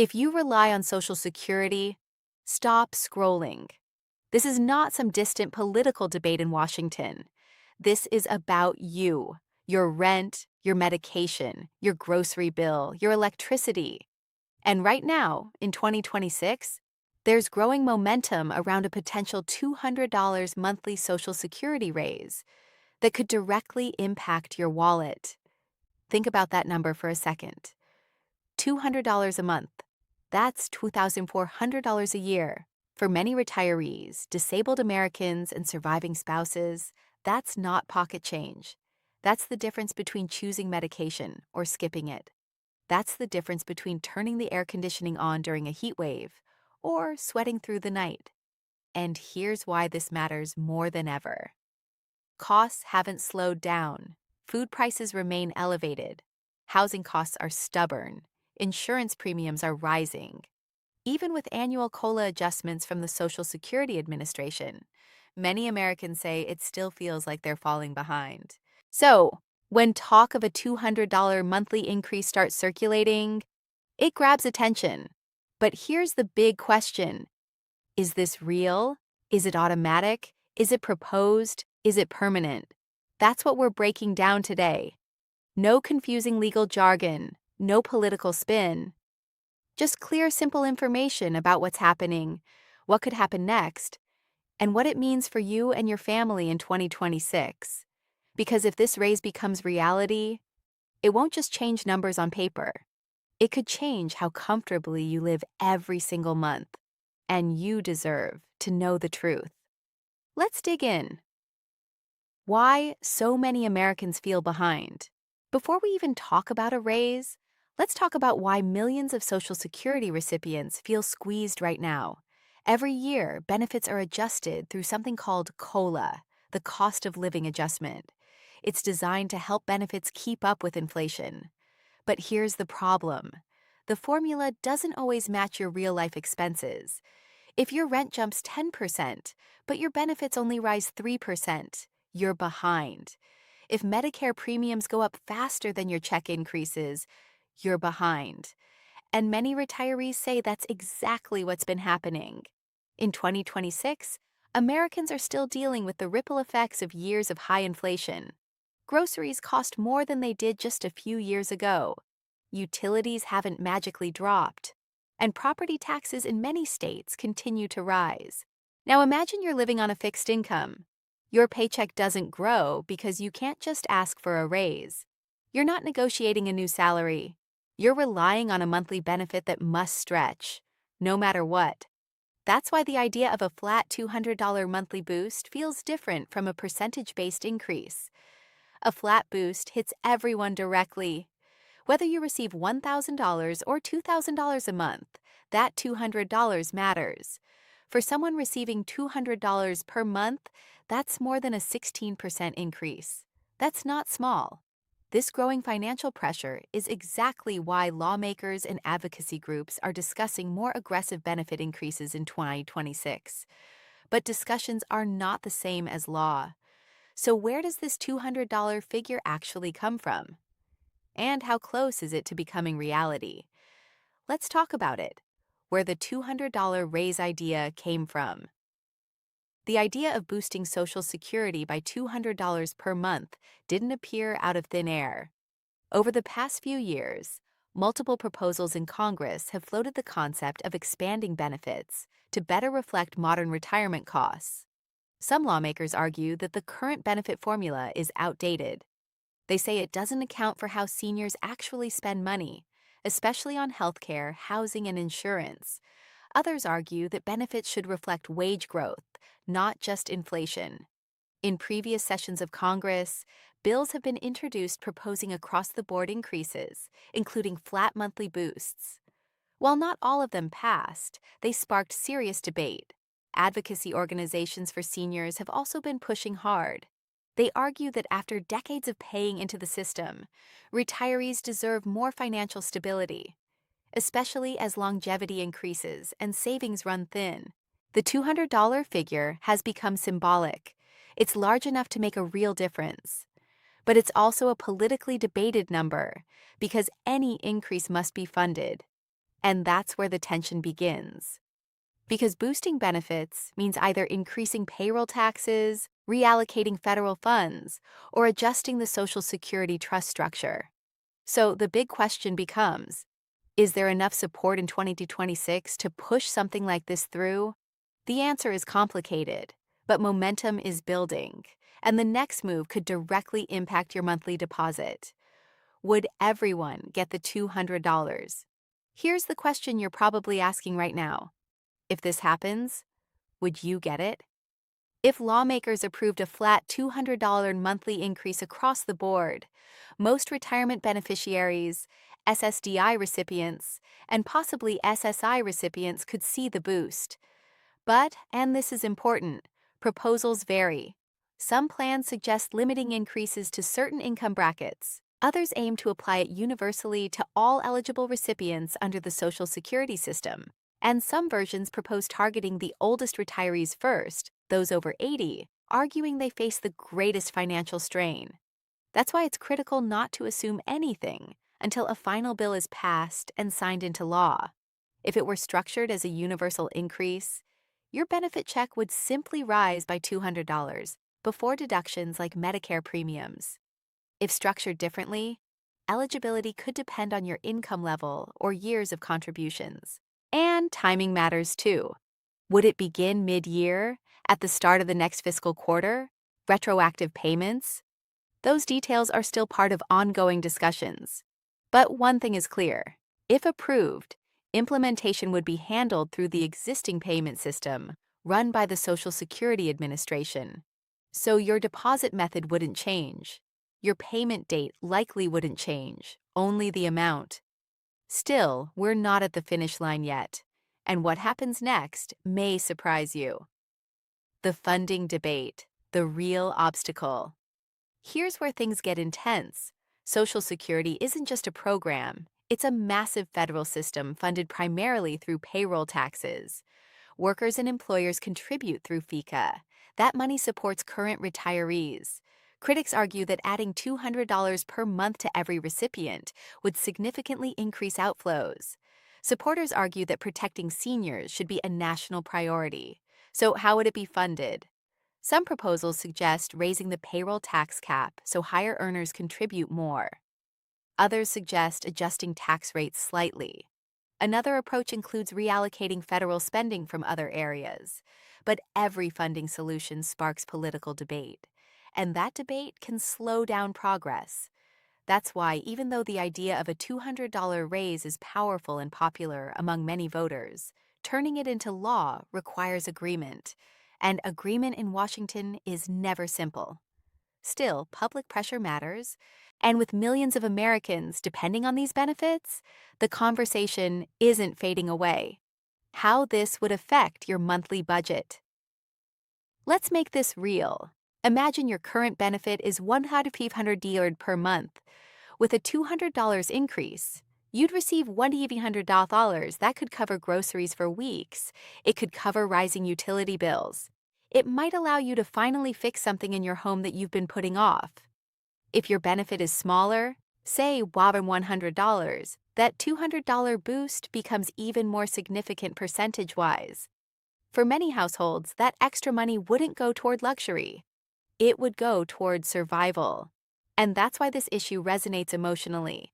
If you rely on Social Security, stop scrolling. This is not some distant political debate in Washington. This is about you, your rent, your medication, your grocery bill, your electricity. And right now, in 2026, there's growing momentum around a potential $200 monthly Social Security raise that could directly impact your wallet. Think about that number for a second. $200 a month. That's $2,400 a year. For many retirees, disabled Americans, and surviving spouses, that's not pocket change. That's the difference between choosing medication or skipping it. That's the difference between turning the air conditioning on during a heat wave or sweating through the night. And here's why this matters more than ever. Costs haven't slowed down. Food prices remain elevated. Housing costs are stubborn. Insurance premiums are rising. Even with annual COLA adjustments from the Social Security Administration, many Americans say it still feels like they're falling behind. So, when talk of a $200 monthly increase starts circulating, it grabs attention. But here's the big question. Is this real? Is it automatic? Is it proposed? Is it permanent? That's what we're breaking down today. No confusing legal jargon, no political spin. Just clear, simple information about what's happening, what could happen next, and what it means for you and your family in 2026. Because if this raise becomes reality, it won't just change numbers on paper. It could change how comfortably you live every single month. And you deserve to know the truth. Let's dig in. Why so many Americans feel behind. Before we even talk about a raise, let's talk about why millions of Social Security recipients feel squeezed right now. Every year, benefits are adjusted through something called COLA, the cost of living adjustment. It's designed to help benefits keep up with inflation. But here's the problem. The formula doesn't always match your real-life expenses. If your rent jumps 10%, but your benefits only rise 3%, you're behind. If Medicare premiums go up faster than your check increases, you're behind. And many retirees say that's exactly what's been happening. In 2026, Americans are still dealing with the ripple effects of years of high inflation. Groceries cost more than they did just a few years ago. Utilities haven't magically dropped. And property taxes in many states continue to rise. Now imagine you're living on a fixed income. Your paycheck doesn't grow because you can't just ask for a raise. You're not negotiating a new salary. You're relying on a monthly benefit that must stretch, no matter what. That's why the idea of a flat $200 monthly boost feels different from a percentage-based increase. A flat boost hits everyone directly. Whether you receive $1,000 or $2,000 a month, that $200 matters. For someone receiving $200 per month, that's more than a 16% increase. That's not small. This growing financial pressure is exactly why lawmakers and advocacy groups are discussing more aggressive benefit increases in 2026. But discussions are not the same as law. So where does this $200 figure actually come from? And how close is it to becoming reality? Let's talk about it, where the $200 raise idea came from. The idea of boosting Social Security by $200 per month didn't appear out of thin air. Over the past few years, multiple proposals in Congress have floated the concept of expanding benefits to better reflect modern retirement costs. Some lawmakers argue that the current benefit formula is outdated. They say it doesn't account for how seniors actually spend money, especially on healthcare, housing, and insurance. Others argue that benefits should reflect wage growth, not just inflation. In previous sessions of Congress, bills have been introduced proposing across-the-board increases, including flat monthly boosts. While not all of them passed, they sparked serious debate. Advocacy organizations for seniors have also been pushing hard. They argue that after decades of paying into the system, retirees deserve more financial stability, especially as longevity increases and savings run thin. The $200 figure has become symbolic. It's large enough to make a real difference. But it's also a politically debated number because any increase must be funded. And that's where the tension begins. Because boosting benefits means either increasing payroll taxes, reallocating federal funds, or adjusting the Social Security trust structure. So the big question becomes, is there enough support in 2026 to push something like this through? The answer is complicated, but momentum is building, and the next move could directly impact your monthly deposit. Would everyone get the $200? Here's the question you're probably asking right now. If this happens, would you get it? If lawmakers approved a flat $200 monthly increase across the board, most retirement beneficiaries, SSDI recipients, and possibly SSI recipients could see the boost. But, and this is important, proposals vary. Some plans suggest limiting increases to certain income brackets. Others aim to apply it universally to all eligible recipients under the Social Security system. And some versions propose targeting the oldest retirees first, those over 80, arguing they face the greatest financial strain. That's why it's critical not to assume anything until a final bill is passed and signed into law. If it were structured as a universal increase, your benefit check would simply rise by $200 before deductions like Medicare premiums. If structured differently, eligibility could depend on your income level or years of contributions. And timing matters too. Would it begin mid-year, at the start of the next fiscal quarter? Retroactive payments? Those details are still part of ongoing discussions. But one thing is clear. If approved, implementation would be handled through the existing payment system run by the Social Security Administration. So your deposit method wouldn't change. Your payment date likely wouldn't change, only the amount. Still, we're not at the finish line yet, and what happens next may surprise you. The funding debate, the real obstacle. Here's where things get intense. Social Security isn't just a program, it's a massive federal system funded primarily through payroll taxes. Workers and employers contribute through FICA. That money supports current retirees. Critics argue that adding $200 per month to every recipient would significantly increase outflows. Supporters argue that protecting seniors should be a national priority. So how would it be funded? Some proposals suggest raising the payroll tax cap so higher earners contribute more. Others suggest adjusting tax rates slightly. Another approach includes reallocating federal spending from other areas. But every funding solution sparks political debate, and that debate can slow down progress. That's why, even though the idea of a $200 raise is powerful and popular among many voters, turning it into law requires agreement. And agreement in Washington is never simple. Still, public pressure matters, and with millions of Americans depending on these benefits, the conversation isn't fading away. How this would affect your monthly budget. Let's make this real. Imagine your current benefit is $1,500 per month. With a $200 increase, you'd receive $1,100 that could cover groceries for weeks. It could cover rising utility bills. It might allow you to finally fix something in your home that you've been putting off. If your benefit is smaller, say $100, that $200 boost becomes even more significant percentage-wise. For many households, that extra money wouldn't go toward luxury. It would go toward survival. And that's why this issue resonates emotionally.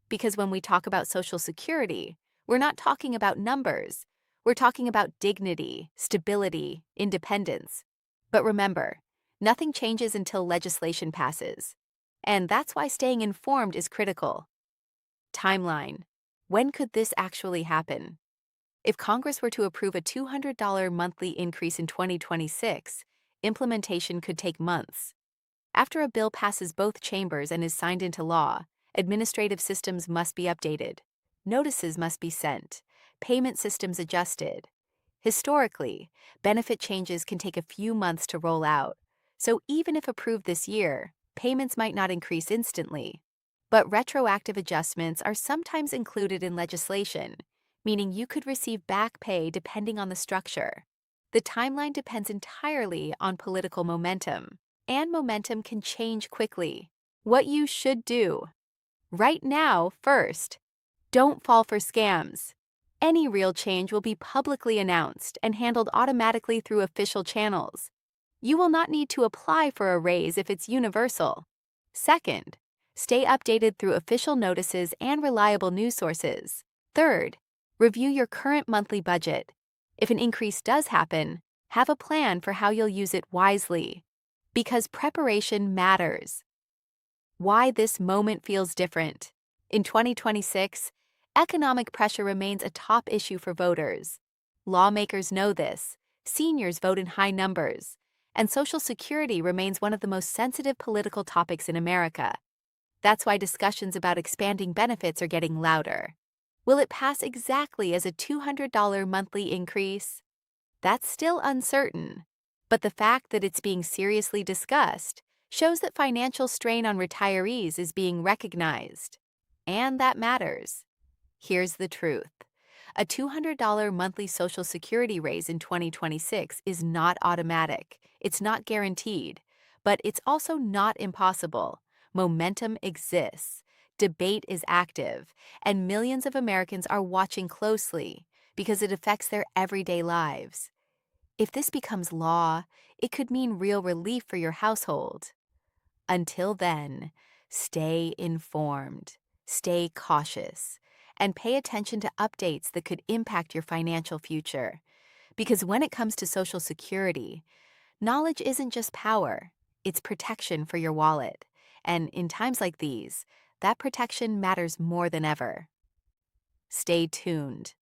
Because when we talk about Social Security, we're not talking about numbers. We're talking about dignity, stability, independence. But remember, nothing changes until legislation passes. And that's why staying informed is critical. Timeline. When could this actually happen? If Congress were to approve a $200 monthly increase in 2026, implementation could take months. After a bill passes both chambers and is signed into law, administrative systems must be updated. Notices must be sent. Payment systems adjusted. Historically, benefit changes can take a few months to roll out. So even if approved this year, payments might not increase instantly. But retroactive adjustments are sometimes included in legislation, meaning you could receive back pay depending on the structure. The timeline depends entirely on political momentum, and momentum can change quickly. What you should do. Right now, first, don't fall for scams. Any real change will be publicly announced and handled automatically through official channels. You will not need to apply for a raise if it's universal. Second, stay updated through official notices and reliable news sources. Third, review your current monthly budget. If an increase does happen, have a plan for how you'll use it wisely. Because preparation matters. Why this moment feels different. In 2026, economic pressure remains a top issue for voters. Lawmakers know this, seniors vote in high numbers, and Social Security remains one of the most sensitive political topics in America. That's why discussions about expanding benefits are getting louder. Will it pass exactly as a $200 monthly increase? That's still uncertain, but the fact that it's being seriously discussed shows that financial strain on retirees is being recognized. And that matters. Here's the truth. A $200 monthly Social Security raise in 2026 is not automatic. It's not guaranteed, but it's also not impossible. Momentum exists. Debate is active, and millions of Americans are watching closely because it affects their everyday lives. If this becomes law, it could mean real relief for your household. Until then, stay informed, stay cautious, and pay attention to updates that could impact your financial future. Because when it comes to Social Security, knowledge isn't just power, it's protection for your wallet. And in times like these, that protection matters more than ever. Stay tuned.